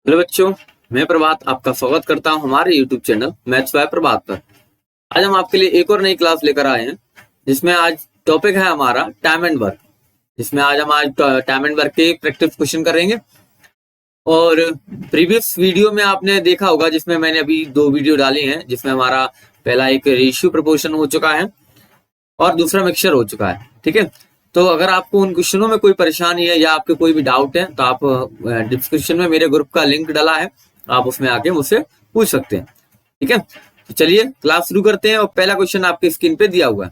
Hello बच्चों, मैं प्रभात आपका स्वागत करता हूं हमारे यूट्यूब चैनल मैथ्स बाय प्रभात पर। आज हम आपके लिए एक और नई क्लास लेकर आए हैं, जिसमें आज टॉपिक है हमारा टाइम एंड वर्क। जिसमें आज टाइम एंड वर्क के प्रैक्टिस क्वेश्चन करेंगे। और प्रीवियस वीडियो में आपने देखा होगा, जिसमें मैंने अभी 2 वीडियो डाली हैं, जिसमें हमारा पहला एक रेशियो प्रोपोर्शन हो चुका है और दूसरा मिक्सचर हो चुका है। ठीक है, तो अगर आपको उन क्वेश्चनों में कोई परेशानी है या आपके कोई भी डाउट है तो आप डिस्क्रिप्शन में मेरे ग्रुप का लिंक डाला है, आप उसमें आके मुझसे पूछ सकते हैं। ठीक है, तो चलिए क्लास शुरू करते हैं। और पहला क्वेश्चन आपकी स्क्रीन पे दिया हुआ है।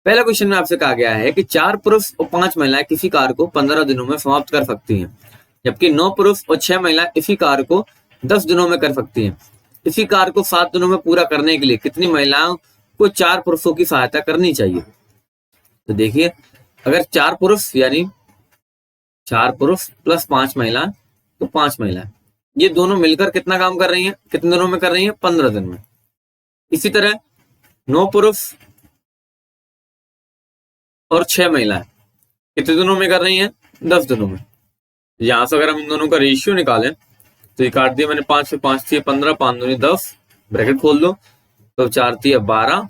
पहला क्वेश्चन में आपसे कहा गया है कि 4 पुरुष और 5 महिलाएं किसी कार्य को 15 दिनों में समाप्त कर सकती हैं, जबकि 9 पुरुष और 6 महिलाएं इसी कार्य को 10 दिनों में कर सकती हैं। इसी कार्य को 7 दिनों में पूरा करने के लिए कितनी महिलाओं को 4 पुरुषों की सहायता करनी चाहिए? तो देखिए, अगर 4 पुरुष यानी 4 पुरुष प्लस 5 महिला, तो 5 महिलाएं ये दोनों मिलकर कितना काम कर रही हैं, कितने दिनों में कर रही हैं? 15 दिन में। इसी तरह 9 पुरुष और 6 महिलाएं कितने दिनों में कर रही हैं? 10 दिनों में। यहां से अगर हम इन दोनों का रेशियो निकालें तो ये काट दिया मैंने, 5 से 5 थी 15, 5 दूनी 10, ब्रैकेट खोल दो, तो 4 थी 12,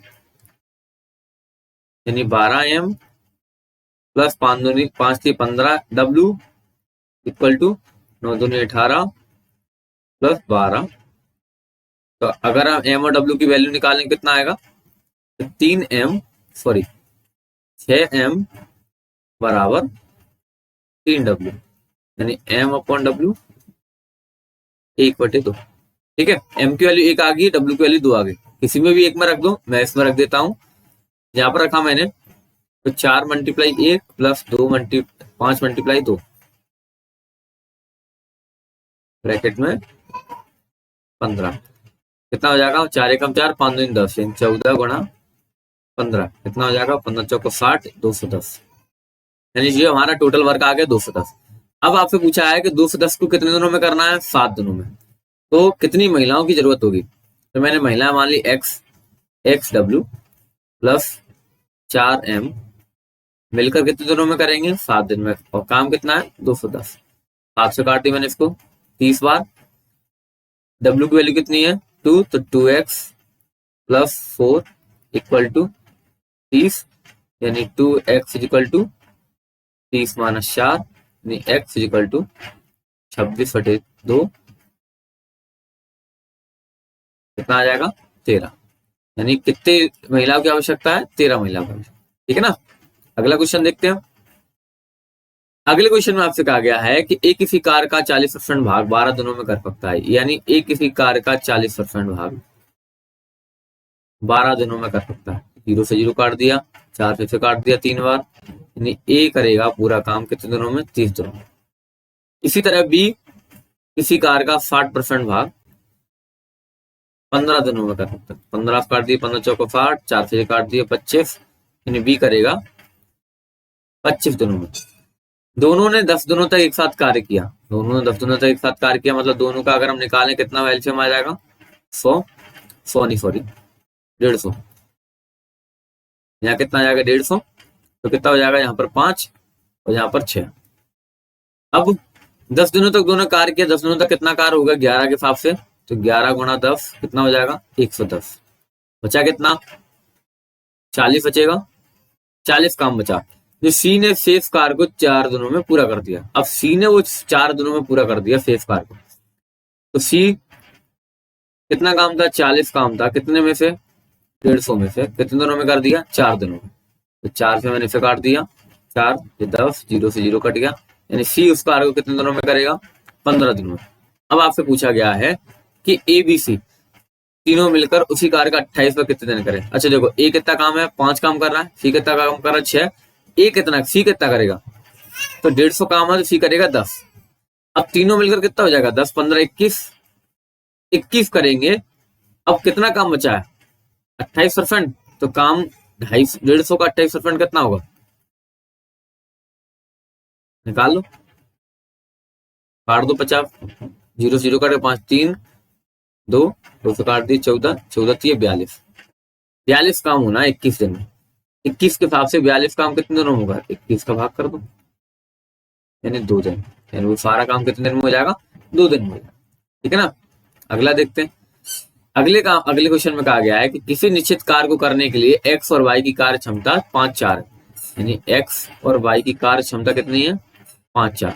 यानी 12m प्लस 5 दूनी 5 थी 15 W इक्वल टू 9 दूनी 18 प्लस 12। तो अगर हम M और W की वैल्यू निकालें कितना आएगा? 6m बराबर 3W, यानी M अपॉन W 1/2। ठीक है, M की वैल्यू 1 आ गई, W की वैल्यू 2 आ गई। किसी में भी एक में रख दो, मैं इसमें रख देता हूं। यहाँ पर रखा मैंने, तो 4 मल्टीप्लाई 1 प्लस 5 मल्टीप्लाई 2 ब्रैकेट में 15 कितना हो जाएगा? 4 एकम 4, 5 दूनी 10, 14 गुणा 15 कितना हो जाएगा? 15 चौको 60, 210, यानी ये हमारा टोटल वर्क आ गया 210। अब आपसे पूछा है कि 210 को कितने दिनों में करना है? 7 दिनों में। तो कितनी महिलाओं की जरूरत होगी? तो मैंने महिला मान ली XW प्लस 4M मिलकर कितने दिनों में करेंगे? 7 दिन में। और काम कितना है? 210। 7 से काट दी मैंने इसको 30 बार। W की वैल्यू कितनी है? 2, तो 2x प्लस 4 इक्वल टू 30, यानी 2x इक्वल टू 30 माइनस 4, यानी x इक्वल टू 26/2 कितना आ जाएगा? 13। यानी कितने महिलाओं की आवश्यकता है? 13 महिलाओं की आवश्यकता। ठीक है ना। अगला क्वेश्चन देखते हैं। अगले क्वेश्चन में आपसे कहा गया है कि एक किसी कार्य का 40% भाग 12 दिनों में कर सकता है, यानी एक किसी कार्य का 40% भाग 12 दिनों में कर सकता है। 0 से 0 काट दिया, 4 से काट दिया 3 बार, यानी A करेगा पूरा काम कितने दिनों में? 30 दिनों में। इसी तरह B किसी कार्य का 60% भाग 15 दिनों में कर सकता है। 15 काट दिए, 15 चौको 60, 4 से काट दिए 25, यानी B करेगा 25 दिनों में। दोनों ने 10 दिनों तक एक साथ कार्य किया। दोनों ने 10 दिनों तक एक साथ कार्य किया, मतलब दोनों का अगर हम निकालें कितना एलसीएम आ जाएगा? 150। यहाँ कितना आ जाएगा? 150। तो कितना हो जाएगा? यहाँ पर 5 और यहाँ पर 6। अब 10 दिनों तक दोनों कार्य किया, 10 दिनों तक कितना कार्य होगा 11 के हिसाब से? तो 11 गुणा 10 कितना हो जाएगा? 110। बचा कितना? 40 बचेगा। 40 काम बचा। जो सी ने शेष कार्य को 4 दिनों में पूरा कर दिया। अब सी ने वो 4 दिनों में पूरा कर दिया शेष कार्य को। तो सी कितना काम था? 40 काम था। कितने में से? 150 में से। कितने दिनों में कर दिया? 4 दिनों में। तो 4 से मैंने इसे काट दिया, 4 ये 10, 0 से 0 कट गया, यानी सी उस कार्य को कितने दिनों में करेगा? 15 दिनों में। अब आपसे पूछा गया है कि ABC तीनों मिलकर उसी कार्य का 28 पर कितने दिन करें। अच्छा देखो, A कितना काम है? 5 काम कर रहा है। सी कितना काम कर रहा है? 6। A कितना, सी कितना करेगा? तो 150 काम है, तो सी करेगा 10। अब तीनों मिलकर कितना हो जाएगा? 10, 15, 21 करेंगे। अब कितना काम बचा है? 28%। तो काम 150 का 28% कितना होगा? निकाल लो, काट दो 50, 0 से 0 काटे 5, 3 2 2 से काट दी 14, 14 थी 42 काम होना है 21 दिन में। 21 के हिसाब से 42 काम कितने दिनों में होगा? 21 का भाग कर दो, यानी 2 दिन, यानी वो सारा काम कितने दिन में हो जाएगा? 2 दिन में। ठीक है ना। अगला देखते हैं। अगले क्वेश्चन में कहा गया है कि किसी निश्चित कार्य को करने के लिए एक्स और वाई की कार्य क्षमता 5-4 है। यानी एक्स और वाई की कार्य क्षमता कितनी है? 5-4।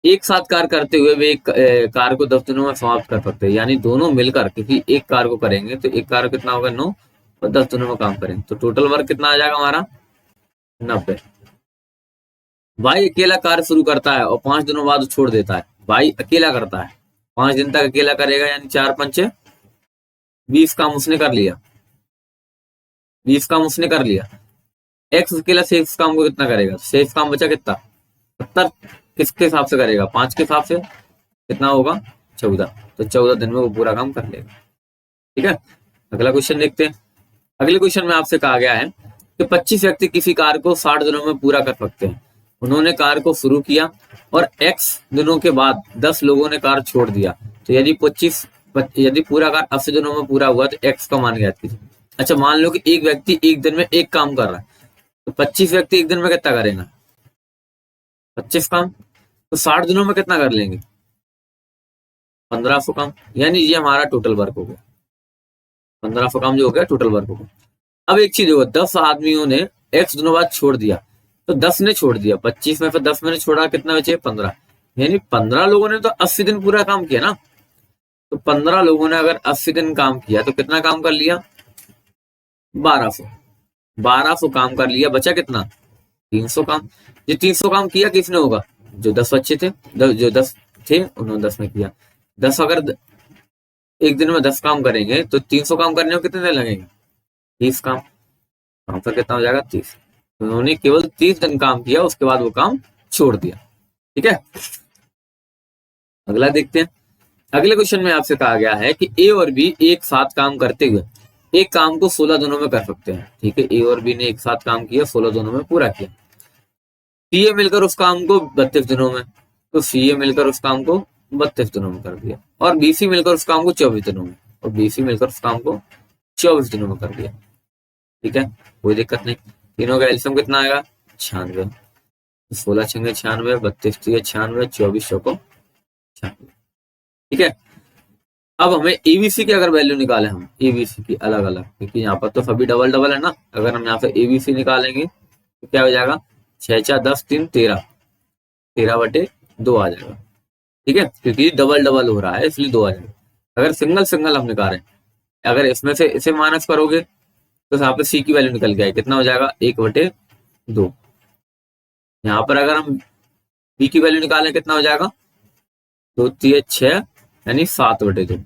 एक साथ कार्य करते हुए वे एक कार्य को 10 दिनों में समाप्त कर सकते हैं। यानी दोनों मिलकर किसी एक कार्य को करेंगे तो एक कार्य कितना होगा? 9, और 10 दिनों में काम करेंगे तो टोटल वर्क कितना आ जाएगा हमारा? 90। भाई अकेला कार्य शुरू करता है और 5 दिनों बाद छोड़ देता है। भाई अकेला करता है, 5 दिन तक अकेला करेगा, यानी 4-5 20 काम उसने कर लिया। 20 काम उसने कर लिया। एक्स अकेला शेष काम को कितना करेगा? शेष काम बचा कितना? 70। किसके हिसाब से करेगा? 5 के हिसाब से। कितना होगा? 14। तो 14 दिन में वो पूरा काम कर लेगा। ठीक है। अगला क्वेश्चन देखते हैं। अगले क्वेश्चन में आपसे कहा गया है कि 25 व्यक्ति किसी कार्य को 60 दिनों में पूरा कर सकते हैं। उन्होंने कार्य को शुरू किया और x दिनों के बाद 10 लोगों ने कार्य छोड़ दिया। तो यदि पूरा कार्य 80 दिनों में पूरा हुआ तो x का मान ज्ञात कीजिए। अच्छा, मान लो कि एक व्यक्ति एक दिन में एक काम कर रहा है, तो 25 व्यक्ति एक दिन में कितना करेगा? 25 काम। तो 60 दिनों में कितना कर लेंगे? 1500 काम। यानी ये हमारा टोटल वर्क हो गया। 1500 काम जो हो गया टोटल वर्क हो गया। अब एक चीज होगा, 10 आदमियों ने x दिनों बाद छोड़ दिया, तो 10 ने छोड़ दिया। 25 में फिर 10 में छोड़ा, कितना बचे? 15। यानी 15 लोगों ने तो 80 दिन पूरा काम किया ना। तो 15 लोगों ने अगर 80 दिन काम किया तो कितना काम कर लिया? 1200 काम कर लिया। बचा कितना? 300 काम। ये 300 काम किया किसने होगा? जो 10 बच्चे थे, जो 10 थे उन्होंने 10 में किया। 10 अगर एक दिन में 10 काम करेंगे तो 300 काम करने में कितने दिन लगेंगे? 30 काम। आंसर कितना हो जाएगा? 30। उन्होंने केवल 30 दिन काम किया, उसके बाद वो काम छोड़ दिया। ठीक है। अगला देखते हैं। अगले क्वेश्चन में आपसे कहा गया है कि ए और बी एक साथ काम करते हुए एक काम को 16 दिनों में कर सकते हैं। ठीक है। ए और बी ने एक साथ काम किया, 16 दिनों में पूरा किया। सीए मिलकर उस काम को 32 दिनों में, तो सीए मिलकर उस काम को 32 दिनों में कर दिया। और बीसी मिलकर उस काम को 24 दिनों में, और बीसी मिलकर उस काम को 24 दिनों में कर दिया। ठीक है, कोई दिक्कत नहीं। तीनों का एल्सियम कितना आएगा? 96। 16 छंगे 96, 32 96, 24 चौको 96। ठीक है। अब हमें एबीसी की अगर वैल्यू निकाले, हम एबीसी की अलग अलग, क्योंकि यहाँ पर तो सभी डबल डबल है ना। अगर हम यहाँ पे एबीसी निकालेंगे तो क्या हो जाएगा? 6×4 = 10, 3 13, 13/2 आ जाएगा। ठीक है, क्योंकि डबल डबल हो रहा है इसलिए 2 आ जाएगा। अगर सिंगल सिंगल हम निकालें, अगर इसमें से इसे माइनस करोगे तो यहाँ पे सी की वैल्यू निकल गया, कितना हो जाएगा? 1/2। यहाँ पर अगर हम बी की वैल्यू निकालें कितना हो जाएगा? 2 3 6, यानी 7/2।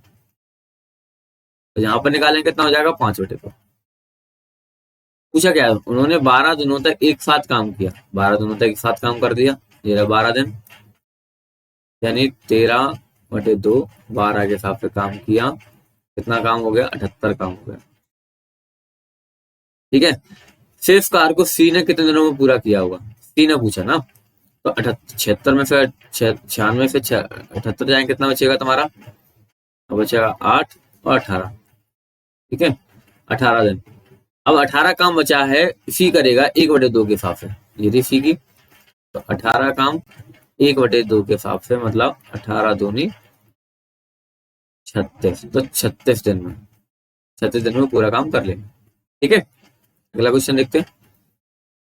तो यहाँ पर निकालें कितना हो जाएगा? 5/2। पूछा क्या है? उन्होंने 12 दिनों तक एक साथ काम किया। 12 दिनों तक एक साथ काम कर दिया, ये 12 दिन, यानी 13/2, 12 के हिसाब से काम किया। कितना काम हो गया? 78 काम हो गया। ठीक है। शेष कार्य को सी ने कितने दिनों में पूरा किया होगा? सी ने पूछा ना। तो 76 में से 96 से 78 जाएंगे, कितना बचेगा तुम्हारा? बचेगा 8 और 18। ठीक है, 18 दिन। अब 18 काम बचा है, सी करेगा 1/2 के हिसाब से। यदि सी की तो 18 काम 1/2 के हिसाब से, मतलब 18 दूनी 36। तो 36 दिन में, 36 दिन में पूरा काम कर लेंगे। ठीक है। अगला क्वेश्चन देखते हैं।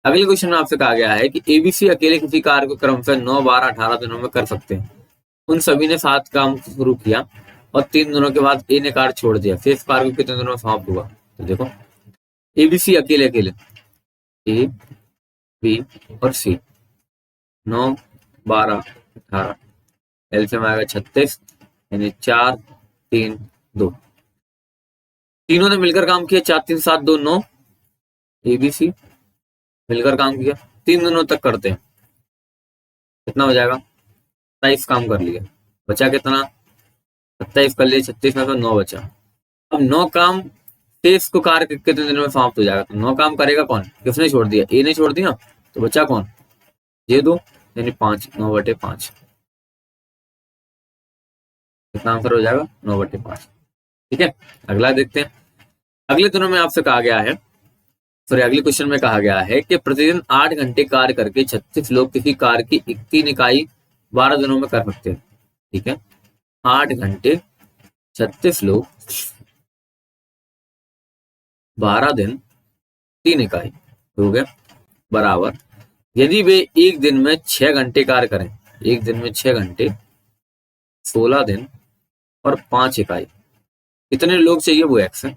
अगले क्वेश्चन में आपसे कहा गया है कि एबीसी अकेले किसी कार्य को क्रमशः 9, 12, 18 दिनों में कर सकते हैं। उन सभी ने 7 काम शुरू किया और 3 दिनों के बाद ए ने कार्य छोड़ दिया। शेष कार्य को कितने दिनों में समाप्त हुआ? तो देखो, एबीसी अकेले ए, बी और सी 9, 12, 18, एलसीएम आएगा 36, यानी 4, 3, 2। तीनों ने मिलकर काम किया, 4 3 7 2 9। एबीसी मिलकर काम किया, 3 दिनों तक करते हैं, कितना हो जाएगा? 27 काम कर लिया। बचा कितना? 27 कर लिए, 36 में से 9 बचा। अब 9 काम शेष को कार्य कितने दिनों में समाप्त हो जाएगा? तो 9 काम करेगा कौन? किसने छोड़ दिया? ए ने छोड़ दिया। तो बचा कौन? ये 2, यानी 5, 9/5। कितना आंसर हो जाएगा? 9/5। ठीक है। अगला देखते हैं। अगले दिनों में आपसे कहा गया है, सॉरी अगले क्वेश्चन में कहा गया है कि प्रतिदिन 8 घंटे कार्य करके 36 लोग किसी कार्य की 3 इकाई 12 दिनों में कर सकते हैं। ठीक है, 8 घंटे 36 लोग 12 दिन 3 इकाई हो गया, बराबर यदि वे एक दिन में 6 घंटे कार्य करें, एक दिन में 6 घंटे 16 दिन और 5 इकाई, कितने लोग चाहिए वो एक्स है।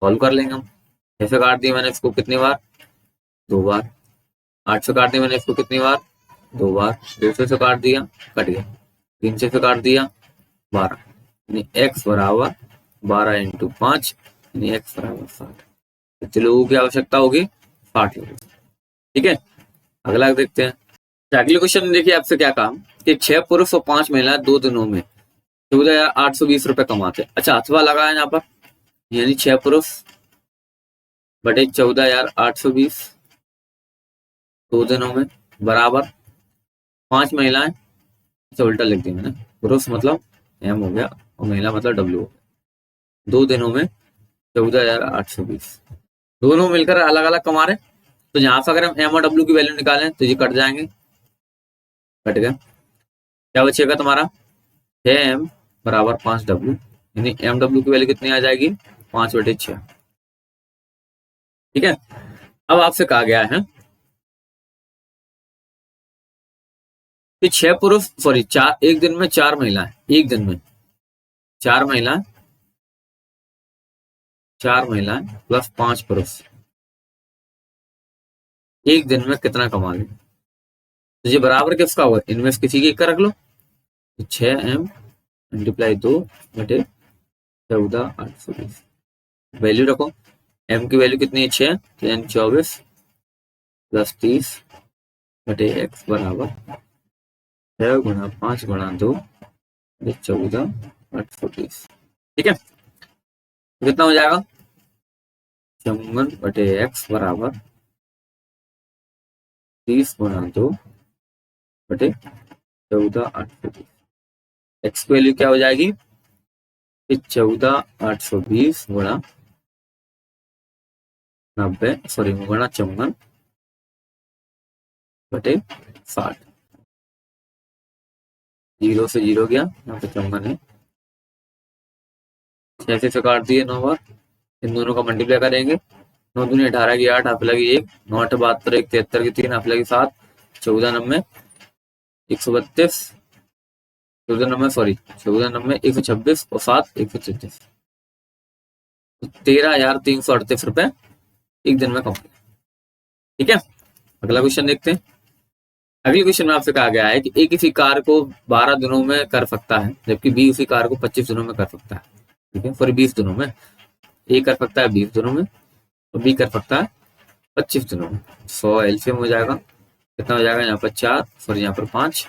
सॉल्व कर लेंगे हम। कैसे काट दिया मैंने इसको कितनी बार, 2 बार। 8 से काट दिया मैंने इसको कितनी बार, 2 बार। 2 से काट दिया, कट गया। 3 से काट दिया 12, यानी एक्स बराबर 12 इंटू 5, यानी एक्स बराबर 60। कितने लोगों की आवश्यकता होगी, 60 लोगों। ठीक है, अगला देखते हैं। अगले क्वेश्चन में देखिए आपसे क्या काम कि 6 पुरुष और 5 महिलाएं 2 दिनों में 14,820 रुपए कमाते हैं। अच्छा, अथवा लगा है यहाँ पर, यानी 6 पुरुष बटे 14,820 2 दिनों में, बराबर 5 महिलाएं, अच्छा उल्टा लिख दिया मैंने, पुरुष मतलब एम हो गया और महिला मतलब डब्ल्यू हो गया। 2 दिनों में 14,820, दोनों मिलकर अलग अलग कमा रहे। तो यहाँ से अगर हम एम और डब्ल्यू की वैल्यू निकालें तो ये कट जाएंगे, कट गए। क्या बचेगा तुम्हारा, 6m बराबर 5w, यानी एम डब्ल्यू की वैल्यू कितनी आ जाएगी, 5/6। ठीक है, अब आपसे कहा गया है कि 6 पुरुष सॉरी 4 एक दिन में 4 महिलाएं, एक दिन में 4 महिलाएं, 4 महिलाएं प्लस 5 पुरुष एक दिन में कितना कमा लें। तो ये बराबर किसका होगा, इनमें से किसी की एक का रख लो, 6m मल्टीप्लाई 2/14,820, वैल्यू रखो। m की वैल्यू कितनी है, 6, तो यानी 24 प्लस 30/x बराबर 6 गुणा 5 गुणा 2 14,820। ठीक है, कितना हो जाएगा, 54/x बराबर 30 गुणा 2/14,820। एक्स की वैल्यू क्या हो जाएगी, 14,820 गुणा 90 सॉरी गुणा 54/60। 0 से 0 गया, यहाँ पे 54 है। 6 से काट दिए 9 बार, इन दोनों का मल्टीप्लाई करेंगे। 9 दूनी 18 की 8, हाफ लगी 1, 9 8 72 1 73 की 3, हाफ लगी 7, 14 90 132, 14 90 सॉरी 14 90 126 और 7 133, 13,338 रुपए एक दिन में कमाए। ठीक है, अगला क्वेश्चन देखते हैं। अगले क्वेश्चन में आपसे कहा गया है कि ए किसी कार को 12 दिनों में कर सकता है, जबकि बी उसी कार को 25 दिनों में कर सकता है। ठीक है, सॉरी 20 दिनों में। ए कर सकता है 20 दिनों में और बी कर सकता है 25 दिनों में। 100 एलसीएम हो जाएगा, कितना हो जाएगा, यहाँ पर 4 सॉरी यहाँ पर 5,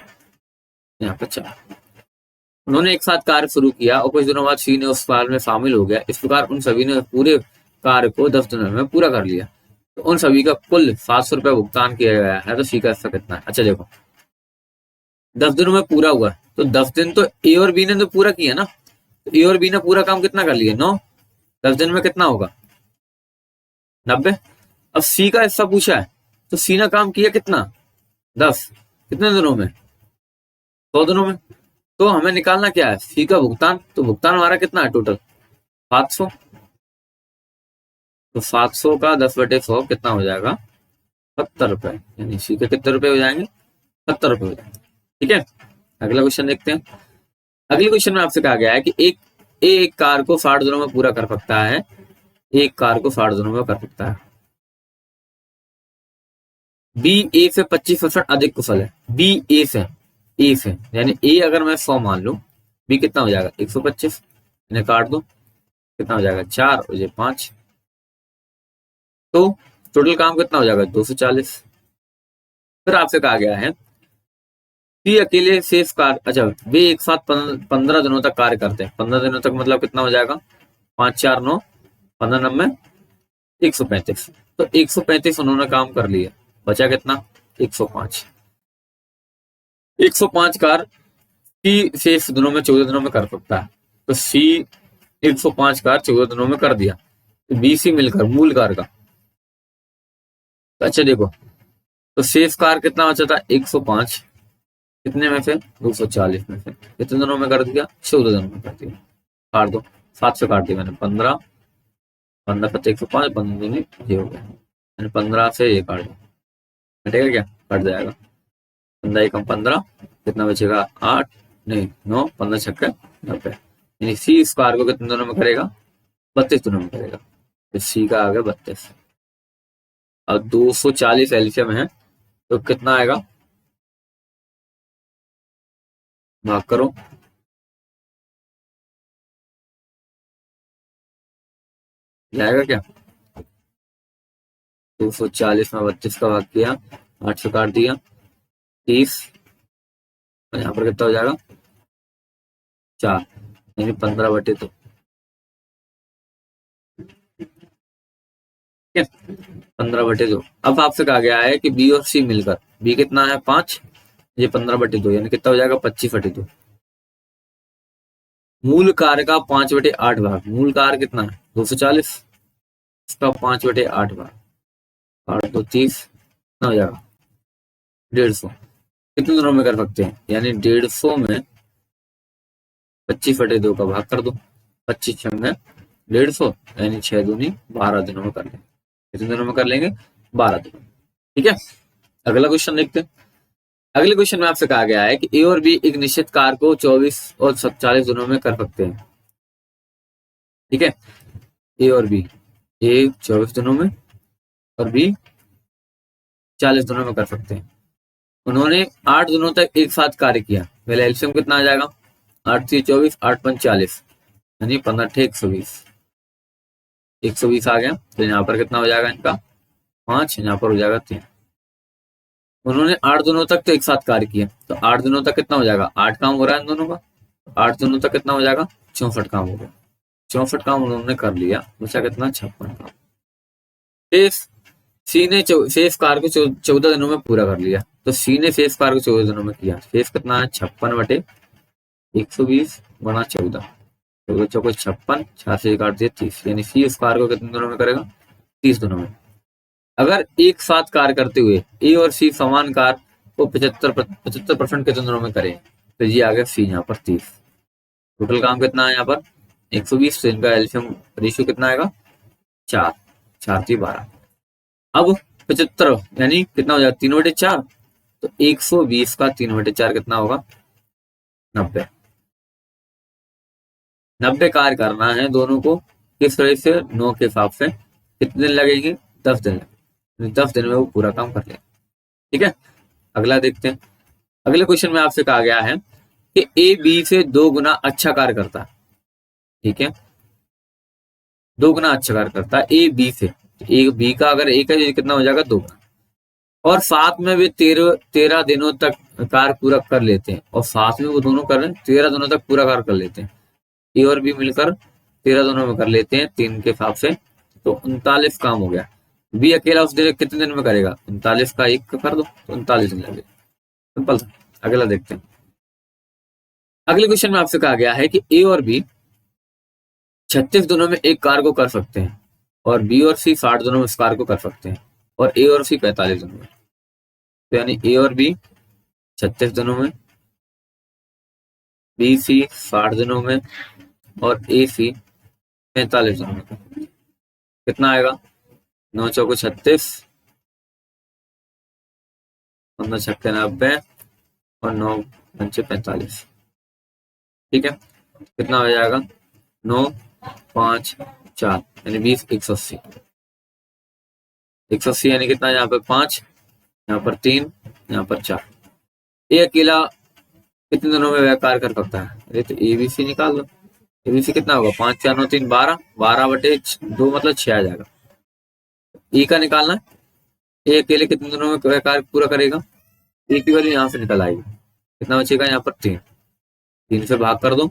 यहाँ पर 4। उन्होंने एक साथ कार्य शुरू किया और कुछ दिनों बाद सी ने उस कार्य में शामिल हो गया। इस प्रकार उन सभी ने पूरे कार्य को 10 दिनों में पूरा कर लिया। तो उन सभी का कुल 700 रुपए भुगतान किया गया है। तो सी का हिस्सा कितना है। अच्छा देखो, 10 दिनों में पूरा हुआ, तो 10 दिन तो ए और बी ने तो पूरा किया ना। तो ए और बी ने पूरा काम कितना कर लिया, 9। 10 दिन में कितना होगा, 90। अब सी का हिस्सा पूछा है, तो सी ने काम किया कितना, 10, कितने दिनों में, 100 दिनों में। तो हमें निकालना क्या है, सी का भुगतान। तो भुगतान हमारा कितना है टोटल, 700। तो 700 का 10/100 कितना हो जाएगा, 70 रुपए, यानी सी के कितने रुपए हो जाएंगे, 70 रुपए हो जाएंगे। ठीक है, अगला क्वेश्चन देखते हैं। अगले क्वेश्चन में आपसे कहा गया है कि एक कार को 60 दिनों में पूरा कर सकता है, एक कार को 60 दिनों में कर सकता है। बी ए से 25% अधिक कुशल है। बी ए से यानी ए अगर मैं 100 मान लू, बी कितना हो जाएगा 125, इन्हें काट दो, कितना हो जाएगा 4 और ये 5, तो टोटल काम कितना हो जाएगा 240। फिर आपसे कहा गया है कि अकेले शेष कार्य, अच्छा वे एक साथ 15 दिनों तक कार्य करते हैं। 15 दिनों तक मतलब कितना हो जाएगा, 5 4 9 15 90 135। तो 135 उन्होंने काम कर लिया, बचा कितना 105। 105 कार सी शेष दिनों में 14 दिनों में कर सकता है। तो सी 105 कार 14 दिनों में कर दिया, तो बी सी मिलकर मूल कार का। तो अच्छा देखो, तो शेष कार कितना बचा था 105, कितने में से 240 में से कितने दिनों में कर दिया 14 दिनों में कर दिया। काट दो, 7 से काट दिया मैंने 15, 15 पत्ते 105, 15 दूनी ये हो गया। मैंने 15 से ये काट दिया, कटेगा क्या? कट जाएगा। 15 एकम 15, कितना बचेगा 8 नहीं 9, 15 छक्के 90। यानी सी स्क्वायर को कितने दिनों में करेगा? 32 दिनों में करेगा। तो सी का आ गया 32। अब 240 एलसीएम है तो कितना आएगा? भाग करो, जाएगा क्या? 240 में 32 का भाग किया, 8 से काट दिया 30, और यहाँ पर कितना हो जाएगा 4, यानी 15/2। ठीक है, 15/2। अब आपसे कहा गया है कि बी और सी मिलकर, बी कितना है 5, ये 15/2 यानी कितना हो जाएगा 25/2। मूल कार्य का 5/8 भाग, मूल कार्य कितना है 240, इसका 5/8 भाग, 8 तो 30, कितना हो जाएगा 150। कितने दिनों में कर सकते हैं? यानी 150 में 25/2 का भाग कर दो, 25 छंग 150, यानी 6 दूनी 12 दिनों में कर लेंगे। कितने दिनों में कर लेंगे? 12 दिनों। ठीक है, अगला क्वेश्चन देखते हैं। अगले क्वेश्चन में आपसे कहा गया है कि ए और बी एक निश्चित कार्य को 24 और 40 दिनों में कर सकते हैं। ठीक है, ए और बी, ए 24 दिनों में और बी 40 दिनों में कर सकते हैं। उन्होंने 8 दिनों तक एक साथ कार्य किया, पहले एलसीएम कितना आ जाएगा 8 3 24, 8 5 40, यानी 15 120, 120 आ गया। तो यहाँ पर कितना हो जाएगा इनका 5, यहाँ पर हो जाएगा 3। उन्होंने 8 दिनों तक तो एक साथ कार्य किया, तो 8 दिनों तक कितना हो जाएगा 8 काम हो रहा है इन दोनों का, 8 दिनों तक कितना हो जाएगा 64 काम हो गया। 64 काम उन्होंने कर लिया, बचा कितना 56 काम। सी ने शेष कार्य को 14 दिनों में पूरा कर लिया, तो सी ने शेष कार्य को 14 दिनों में किया। शेष कितना है 56/120 गुणा 14, 14 चौको 56, 4 से काट दिया 30, यानी सी इस कार्य को कितने दिनों में करेगा 30 दिनों में। अगर एक साथ कार्य करते हुए ए और सी समान कार्य को 75% कितने दिनों में करें? तो ये आ गया सी यहाँ पर 30। टोटल काम कितना है यहाँ पर 120, तो इनका एलसीएम रेशियो कितना आएगा 4, 4 3 12। अब 75 यानी कितना हो जाएगा 3/4, तो 120 का 3/4 कितना होगा 90। 90 कार्य करना है दोनों को, किस तरह से 9 के हिसाब से। कितने दिन लगेंगे 10 दिन लगेंगे, 10 दिन में वो पूरा काम कर लेंगे। ठीक है, अगला देखते हैं। अगले क्वेश्चन में आपसे कहा गया है कि ए बी से 2 गुना अच्छा कार्य करता है। ठीक है, 2 गुना अच्छा कार्य करता है ए बी से, ए बी का अगर एक है कितना हो जाएगा 2 गुना, और साथ में वे 13 दिनों तक कार्य पूरा कर लेते हैं, और साथ में वो दोनों कर रहे हैं 13 दिनों तक पूरा कार्य कर लेते हैं। ए और बी मिलकर 13 दिनों में कर लेते हैं 3 के हिसाब से, तो 39 काम हो गया। बी अकेला उस दिन कितने दिन में करेगा 39 का 1 कर दो तो 39 दिन लगेगा। सिंपल सा। अगला देखते हैं। अगले क्वेश्चन में आपसे कहा गया है कि ए और बी 36 दिनों में एक कार्य को कर सकते हैं, और बी और सी 60 दिनों में इस कार्य को कर सकते हैं, और ए और सी 45 दिनों में। तो यानी ए और बी 36 दिनों में, बी सी 60 दिनों में, और ए सी 45 दिनों में। कितना आएगा 9 चौको 36, 15 छक्के 90, और 9 पंचे 45। ठीक है, कितना हो जाएगा 9 5 4 यानी 20 180। 180 यानी कितना, यहाँ पर 5, यहाँ पर 3, यहाँ पर 4। ए अकेला कितने दिनों में वह कार्य कर सकता है? अरे तो एबीसी निकाल दो। एबीसी कितना होगा 5 4 9 3 12, 12/2 मतलब 6 आ जाएगा। ई का निकालना है, ए अकेले कितने दिनों में वह कार्य पूरा करेगा? ए की वैल्यू यहाँ से निकल आएगी, कितना बचेगा यहाँ पर 3, 3 से भाग कर दो,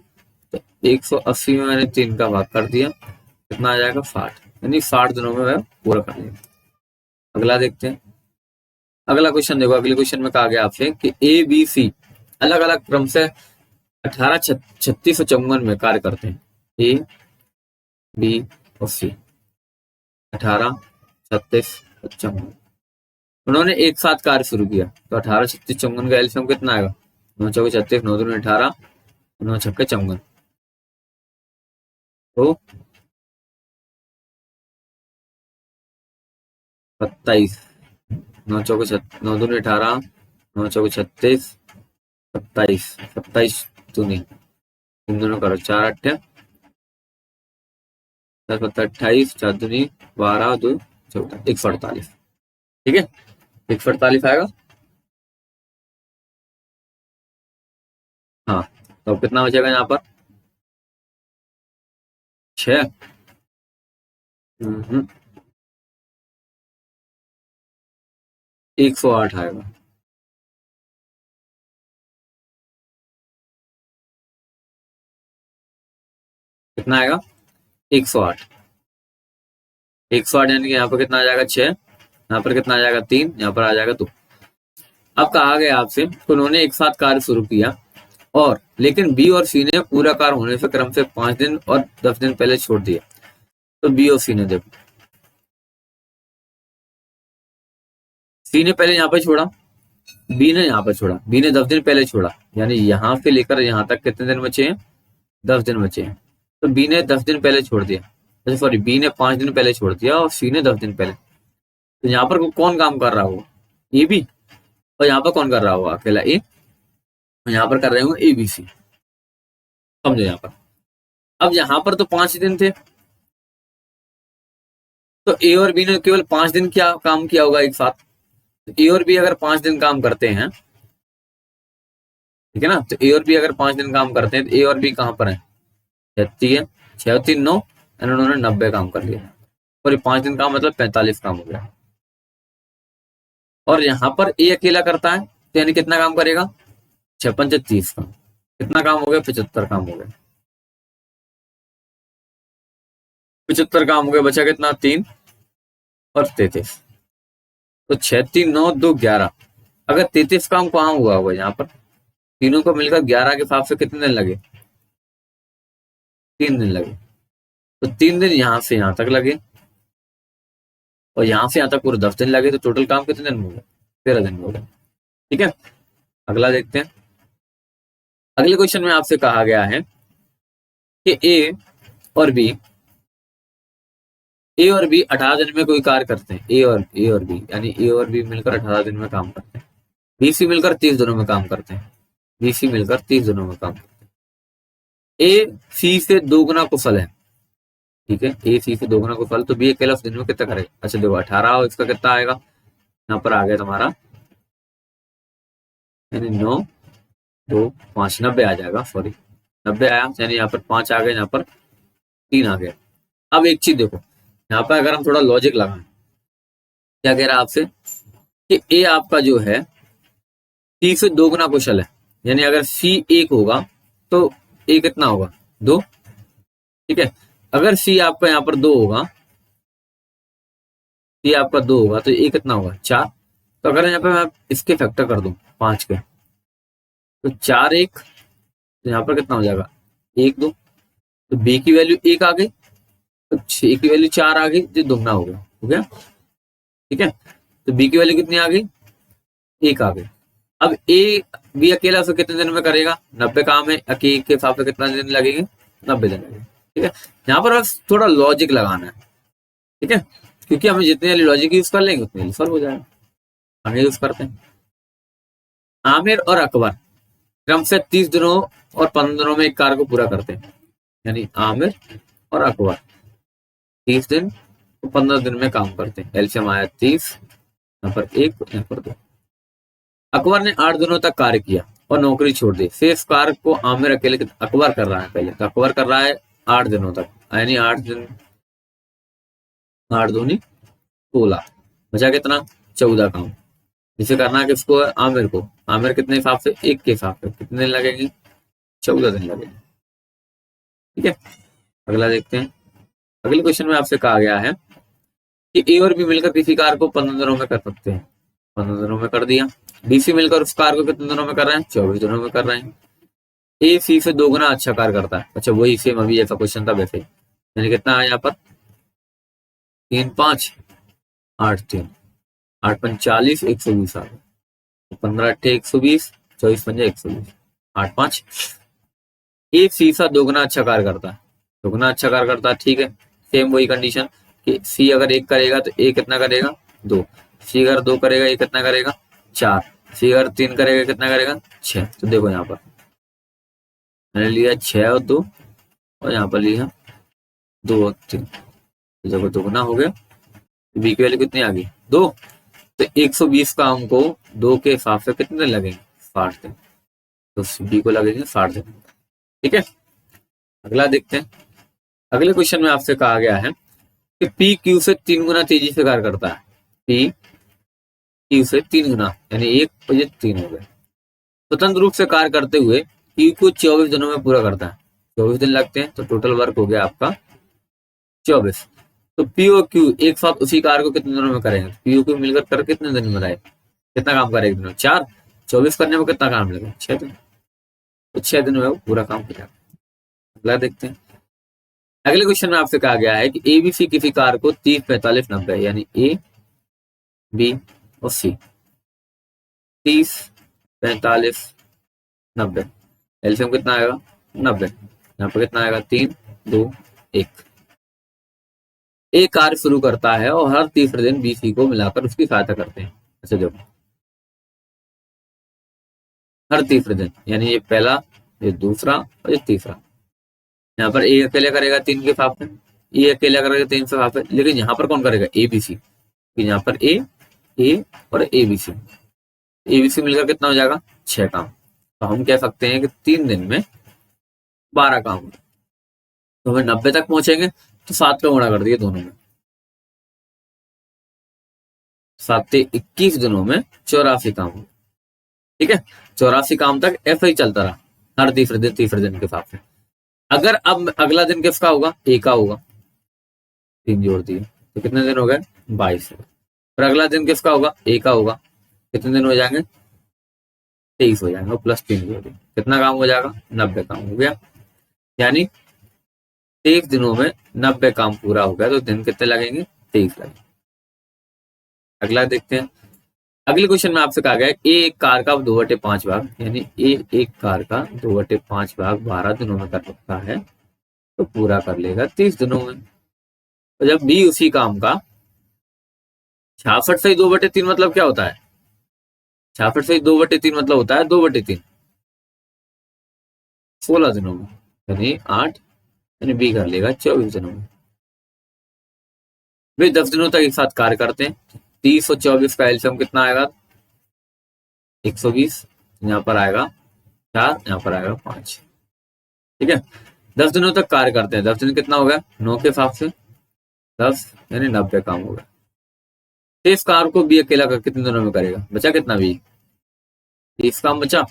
तो 180 में मैंने 3 का भाग कर दिया, कितना आ जाएगा 60, यानी 60 दिनों में वह पूरा कर लेगा। अगला देखते हैं। अगला क्वेश्चन देखो, अगले क्वेश्चन में कहा गया आपसे कि ए बी सी अलग अलग क्रम से 18 36 और 54 में कार्य करते हैं। ए बी और सी 18 36 और 54, उन्होंने एक साथ कार्य शुरू किया, तो 18 36 54 का एलसीएम कितना आएगा 9 चौके 36, 9 दूनी 18, 9 छक्के 54, तो 27, 9 चौके 9 दूनी 18, 9 चौके 36, 27, 27 दूनी, इन दोनों करो 4 अट्ठे 10 28, 4 दूनी 12, 2 14, 148। ठीक है, 148 आएगा। हाँ, तो कितना बचेगा यहाँ पर 6। 108 आएगा। कितना आएगा 108। 108 यानी कि यहाँ पर कितना आ जाएगा 6, यहाँ पर कितना आ जाएगा 3, यहाँ पर आ जाएगा 2। अब कहा गया आपसे तो उन्होंने एक साथ कार्य शुरू किया और लेकिन बी और सी ने पूरा कार्य होने से क्रम से 5 दिन और 10 दिन पहले छोड़ दिया। तो बी और सी ने देखो, सी ने पहले यहाँ पर छोड़ा, बी ने यहाँ पर छोड़ा, बी ने 10 दिन पहले छोड़ा, यानी यहाँ से लेकर यहाँ तक कितने दिन बचे हैं 10 दिन बचे हैं। तो बी ने 10 दिन पहले छोड़ दिया, सॉरी बी ने 5 दिन पहले छोड़ दिया और सी ने 10 दिन पहले। तो यहाँ पर कौन काम कर रहा होगा ए बी, और यहाँ पर कौन कर रहा होगा अकेला ए, और यहाँ पर कर रहे होंगे ए बी सी। समझो यहाँ पर, अब यहाँ पर तो 5 दिन थे, तो ए और बी ने केवल 5 दिन क्या काम किया होगा एक साथ। ए और बी अगर 5 दिन काम करते हैं, ठीक है ना, तो ए और बी अगर 5 दिन काम करते हैं तो ए और बी कहाँ पर है 36 है, 6 और 3 9, उन्होंने 90 काम कर लिया, और ये 5 दिन काम मतलब 45 काम हो गया। और यहाँ पर ए अकेला करता है तो यानी कितना काम करेगा 6 5 30 काम, कितना काम हो गया 75 काम हो गया, 75 काम हो गया, बचा कितना 3 और 33। तो 6 3 9 2 11, अगर 33 काम कहाँ हुआ होगा यहाँ पर, तीनों को मिलकर 11 के हिसाब से कितने दिन लगे 3 दिन लगे। तो 3 दिन यहाँ से यहाँ तक लगे और यहाँ से यहाँ तक पूरे 10 दिन लगे, तो टोटल काम कितने दिन हो गए 13 दिन हो गए। ठीक है, अगला देखते हैं। अगले क्वेश्चन में आपसे कहा गया है कि ए और बी 18 दिन में कोई कार्य करते हैं, ए और बी यानी ए और बी मिलकर 18 दिन में काम करते हैं, बी सी मिलकर 30 दिनों में काम करते हैं, बी सी मिलकर 30 दिनों में काम करते हैं। ए सी से 2 गुना कुशल है, ठीक है, ए सी से 2 गुना कुशल, तो बी अकेला उस दिन में कितना करेगा। अच्छा देखो 18 और इसका कितना आएगा, यहाँ पर आ गया तुम्हारा यानी 9 2 5 90 आ जाएगा, सॉरी 90 आया, यानी यहाँ पर 5 आ गए, यहाँ पर 3 आ गया। अब एक चीज देखो यहाँ पर, अगर हम थोड़ा लॉजिक लगाएं, क्या कह रहा है आपसे कि ए आपका जो है सी से 2 गुना कुशल है, यानी अगर सी 1 होगा तो ए कितना होगा 2, ठीक है। अगर सी आपका यहाँ पर 2 होगा, सी आपका 2 होगा तो ए कितना होगा 4। तो अगर यहाँ पे मैं इसके फैक्टर कर दूं 5 के, तो 4 1, तो यहाँ पर कितना हो जाएगा 1 2, तो बी की वैल्यू 1 आ गई, तो 6 की वैल्यू 4 आ गई, जो दुगना हो गया, हो गया, ठीक है। तो बी की वैल्यू कितनी आ गई 1 आ गई। अब ए बी अकेला से कितने दिन में करेगा 90 काम है, के हिसाब से कितना दिन लगेंगे 90 दिन लगेंगे, ठीक है। यहाँ पर बस थोड़ा लॉजिक लगाना है, ठीक है, क्योंकि हमें जितने लॉजिक यूज कर लेंगे उतने सॉल्व हो जाएगा। आगे यूज करते हैं, आमिर और अकबर क्रम से 30 दिनों और 15 दिनों में एक कार्य को पूरा करते हैं, यानी आमिर और अकबर 30 दिन तो 15 दिन में काम करते हैं। एलसीएम आया 30, यहाँ पर 1 यहाँ पर 2। अकबर ने 8 दिनों तक कार्य किया और नौकरी छोड़ दी, शेष कार्य को आमिर अकेले अकबर कर रहा है, पहले तो अकबर कर रहा है 8 दिनों तक, यानी 8 दिन 8 दूनी 16, बचा कितना 14 काम। इसे करना है किसको आमिर को, आमिर कितने हिसाब से 1 के हिसाब से कितने दिन लगेंगे 14 दिन लगेंगे, ठीक है। अगला देखते हैं। अगले क्वेश्चन में आपसे कहा गया है कि ए और बी मिलकर किसी कार्य को 15 दिनों में कर सकते हैं, 15 दिनों में कर दिया। बी सी मिलकर उस कार्य को कितने दिनों में कर रहे हैं 24 दिनों में कर रहे हैं। ए सी से 2 गुना अच्छा कार्य करता है, अच्छा वही सेम अभी जैसा क्वेश्चन था वैसे, यानी कितना है यहाँ पर 3 5 8 3 8 5 40 120 आ गए, 15 8 120, 24 पंजे 120, 8 5। एक शीशा दोगुना अच्छा कार्य करता है, दोगुना अच्छा कार्य करता है, ठीक है। सेम वही कंडीशन कि सी अगर 1 करेगा तो ए कितना करेगा 2, सी अगर 2 करेगा ये कितना करेगा 4, सी अगर 3 करेगा कितना करेगा 6। तो देखो यहाँ पर मैंने लिया 6 और 2, और यहाँ पर लिया 2 और 3, तो देखो दोगुना हो गया। बी की वैल्यू कितनी आ गई 2। तो 120 का हमको 2 के हिसाब से कितने दिन लगेंगे 60 दिन, तो बी को लगेंगे 60 दिन, ठीक है। अगला देखते हैं। अगले क्वेश्चन में आपसे कहा गया है कि पी क्यू से 3 गुना तेजी से कार्य करता है, पी क्यू से 3 गुना, यानी 1 बजे 3 हो गए, स्वतंत्र रूप से कार्य करते हुए क्यू को 24 दिनों में पूरा करता है। 24 दिन लगते हैं, तो टोटल वर्क हो गया आपका 24। तो पी और क्यू एक साथ उसी कार्य को कितने दिनों में करेंगे, पी क्यू मिलकर कर कितने दिन में रहेगा, कितना काम करेगा दिनों 4, 24 करने में कितना काम लगेगा 6 दिन, तो 6 दिन में वो पूरा काम हो जाएगा। अगला देखते हैं। अगले क्वेश्चन में आपसे कहा गया है कि एबीसी किसी कार को 30 45 90, यानी ए बी और सी 30 45 90, एलसीएम कितना आएगा 90, यहाँ पर कितना आएगा 3 2 1। ए कार्य शुरू करता है और हर तीसरे दिन बी सी को मिलाकर उसकी सहायता करते हैं। अच्छा देखो हर तीसरे दिन, यानी ये पहला, ये दूसरा और ये तीसरा। यहाँ पर ए अकेले करेगा 3 के हिसाब से, ए अकेले करेगा 3 के हिसाब से, लेकिन यहाँ पर कौन करेगा ए बी सी, यहाँ पर ए और ए बी सी मिलकर कितना हो जाएगा 6 काम। तो हम कह सकते हैं कि 3 दिन में 12 काम हो, तो हमें 90 तक पहुंचेंगे, तो 7 पे गुणा कर दिए दोनों में, 7 से 21 दिनों में 84 काम हो, ठीक है। 84 काम तक ऐसा ही चलता रहा हर तीसरे दिन के हिसाब से। अगर अब अगला दिन किसका होगा ए का होगा, 3 जोड़ दिए तो कितने दिन हो गए 22। फिर अगला दिन किसका होगा ए का होगा, कितने दिन हो जाएंगे 23 हो जाएंगे, प्लस 3 जोड़ दिए कितना काम हो जाएगा 90 काम हो गया, यानी 23 दिनों में 90 काम पूरा हो गया, तो दिन कितने लगेंगे 23 लगेंगे। अगला देखते हैं। अगले क्वेश्चन में आपसे कहा गया ए एक कार का 2/5 भाग, यानी ए एक कार का 2/5 भाग 12 दिनों में कर सकता है, तो पूरा कर लेगा 30 दिनों में। तो जब बी उसी काम का 66 से 2/3 मतलब क्या होता है, 66 से 2/3 मतलब होता है 2/3 16 दिनों में, यानी 8, यानी बी कर लेगा 24 दिनों में। वे 10 दिनों तक एक साथ कार्य करते हैं, 30 और 24 का एलसीएम कितना आएगा 120, यहाँ पर आएगा 4, यहाँ पर आएगा 5, ठीक है। 10 दिनों तक कार्य करते हैं, 10 दिन कितना हो गया 9 के हिसाब से 10, यानी 90 काम होगा। इस कार को बी अकेला कर कितने दिनों में करेगा, बचा कितना बी 30 काम बचा,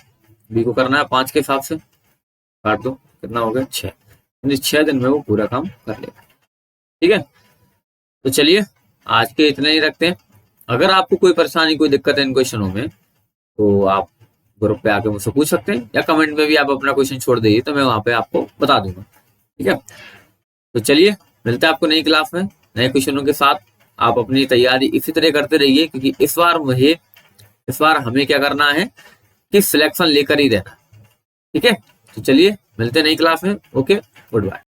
बी को करना है 5 के हिसाब से, काट दो कितना हो गया 6, यानी 6 दिन में वो पूरा काम कर लेगा, ठीक है। तो चलिए आज के इतने ही रखते हैं। अगर आपको कोई परेशानी कोई दिक्कत है इन क्वेश्चनों में, तो आप ग्रुप पे आके मुझसे पूछ सकते हैं, या कमेंट में भी आप अपना क्वेश्चन छोड़ दीजिए, तो मैं वहां पे आपको बता दूंगा, ठीक है। तो चलिए मिलते हैं आपको नई क्लास में नए क्वेश्चनों के साथ। आप अपनी तैयारी इसी तरह करते रहिए, क्योंकि इस बार हमें क्या करना है कि सिलेक्शन लेकर ही रहना, ठीक है। तो चलिए मिलते हैं नई क्लास में, ओके गुड बाय।